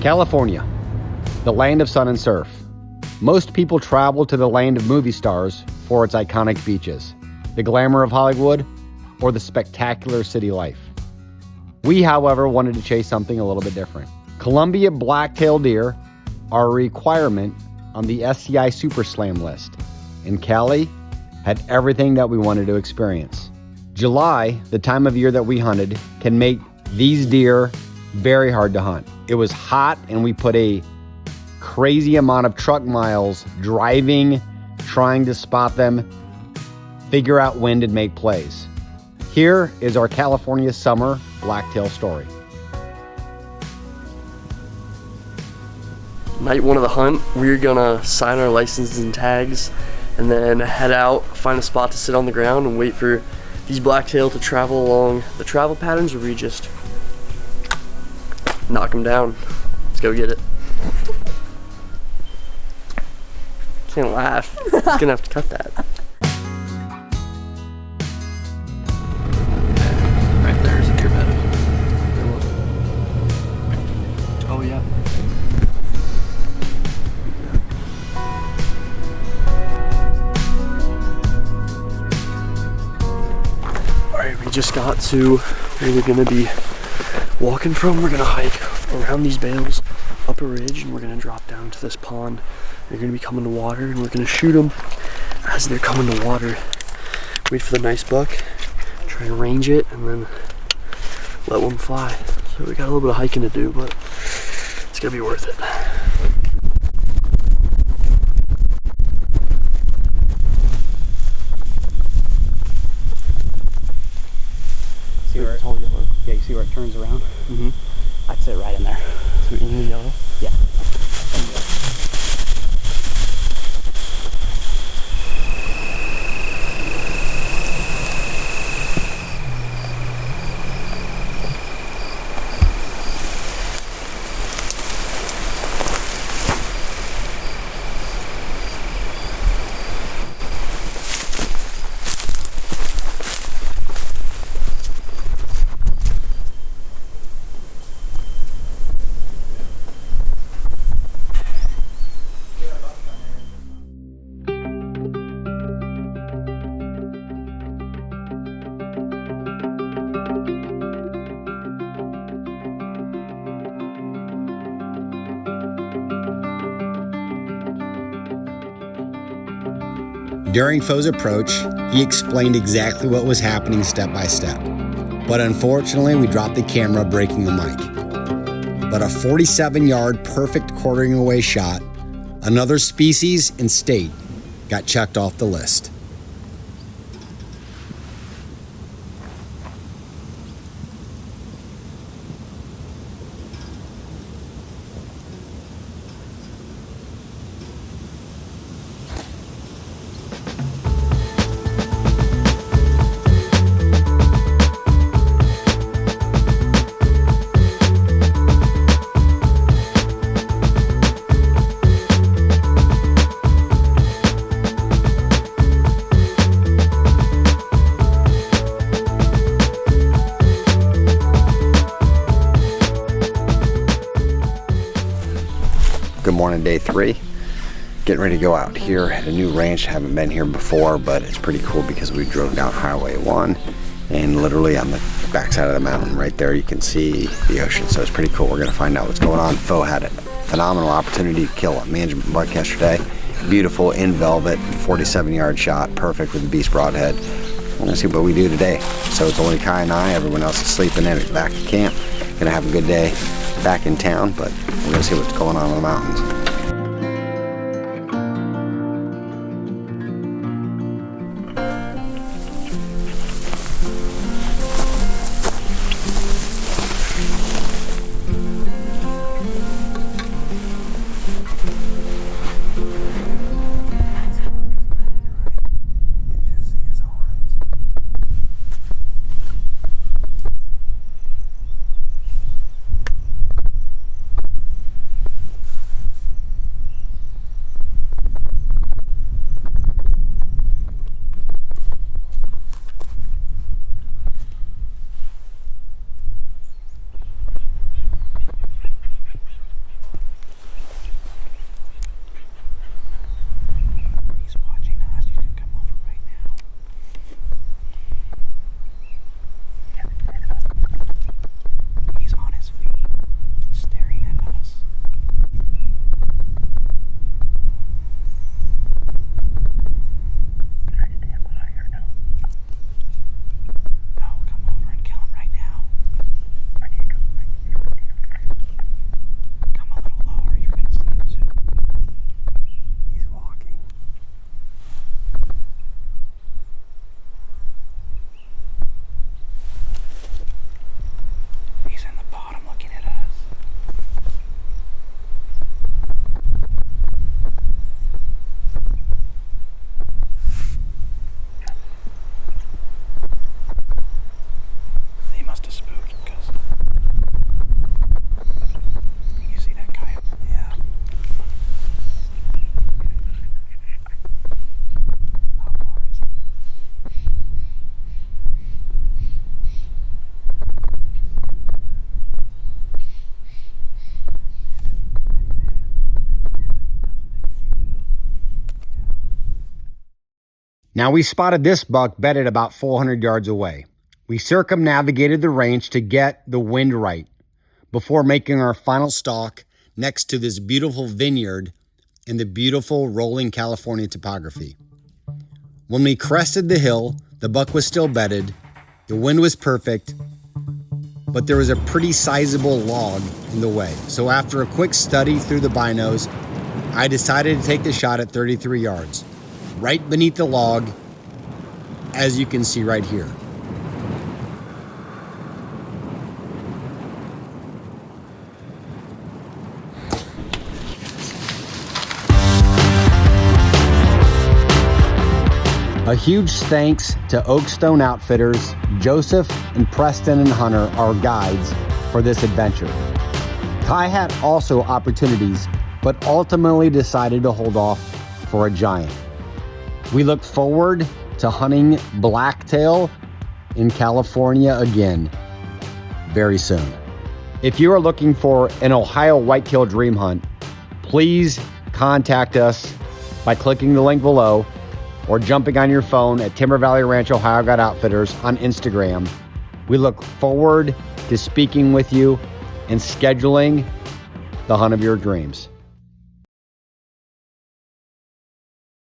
California, the land of sun and surf. Most people travel to the land of movie stars for its iconic beaches, the glamour of Hollywood, or the spectacular city life. We, however, wanted to chase something a little bit different. Columbia blacktail deer are a requirement on the SCI Super Slam list, and Cali had everything that we wanted to experience. July, the time of year that we hunted, can make these deer very hard to hunt. It was hot and we put a crazy amount of truck miles driving, trying to spot them, figure out when to make plays. Here is our California summer blacktail story. Night one of the hunt, we're gonna sign our licenses and tags and then head out, find a spot to sit on the ground and wait for these blacktail to travel along the travel patterns, or we just knock them down. Let's go get it. Can't laugh. I'm gonna have to cut that. Right there is a deer bed. Oh yeah. Alright, we just got to where we're gonna be walking from. We're gonna hike around these bales up a ridge and we're gonna drop down to this pond. They're gonna be coming to water and we're gonna shoot them as they're coming to water. Wait for the nice buck, try and range it, and then let one fly. So we got a little bit of hiking to do, but it's gonna be worth it. See where it's all yellow? Yeah, you see where it turns around? Mm-hmm. I'd sit right in there. So in the yellow? Yeah. During Foe's approach, he explained exactly what was happening step by step. But unfortunately, we dropped the camera, breaking the mic. But a 47-yard perfect quartering away shot, another species and state, got checked off the list. Good morning, day 3. Getting ready to go out here at a new ranch. Haven't been here before, but it's pretty cool because we drove down Highway 1 and literally on the backside of the mountain right there you can see the ocean. So it's pretty cool. We're gonna find out what's going on. Foe had a phenomenal opportunity to kill a management buck yesterday. Beautiful in velvet, 47-yard shot, perfect with the beast broadhead. We're gonna see what we do today. So it's only Kai and I, everyone else is sleeping in, back at camp. Gonna have a good day back in town, but we're gonna see what's going on in the mountains. Now we spotted this buck bedded about 400 yards away. We circumnavigated the range to get the wind right before making our final stalk next to this beautiful vineyard in the beautiful rolling California topography. When we crested the hill, the buck was still bedded, the wind was perfect, but there was a pretty sizable log in the way. So after a quick study through the binos, I decided to take the shot at 33 yards, right beneath the log, as you can see right here. A huge thanks to Oakstone Outfitters, Joseph and Preston and Hunter, our guides for this adventure. Kai had also opportunities, but ultimately decided to hold off for a giant. We look forward to hunting Blacktail in California again very soon. If you are looking for an Ohio whitetail dream hunt, please contact us by clicking the link below or jumping on your phone at Timber Valley Ranch Ohio Guide Outfitters on Instagram. We look forward to speaking with you and scheduling the hunt of your dreams.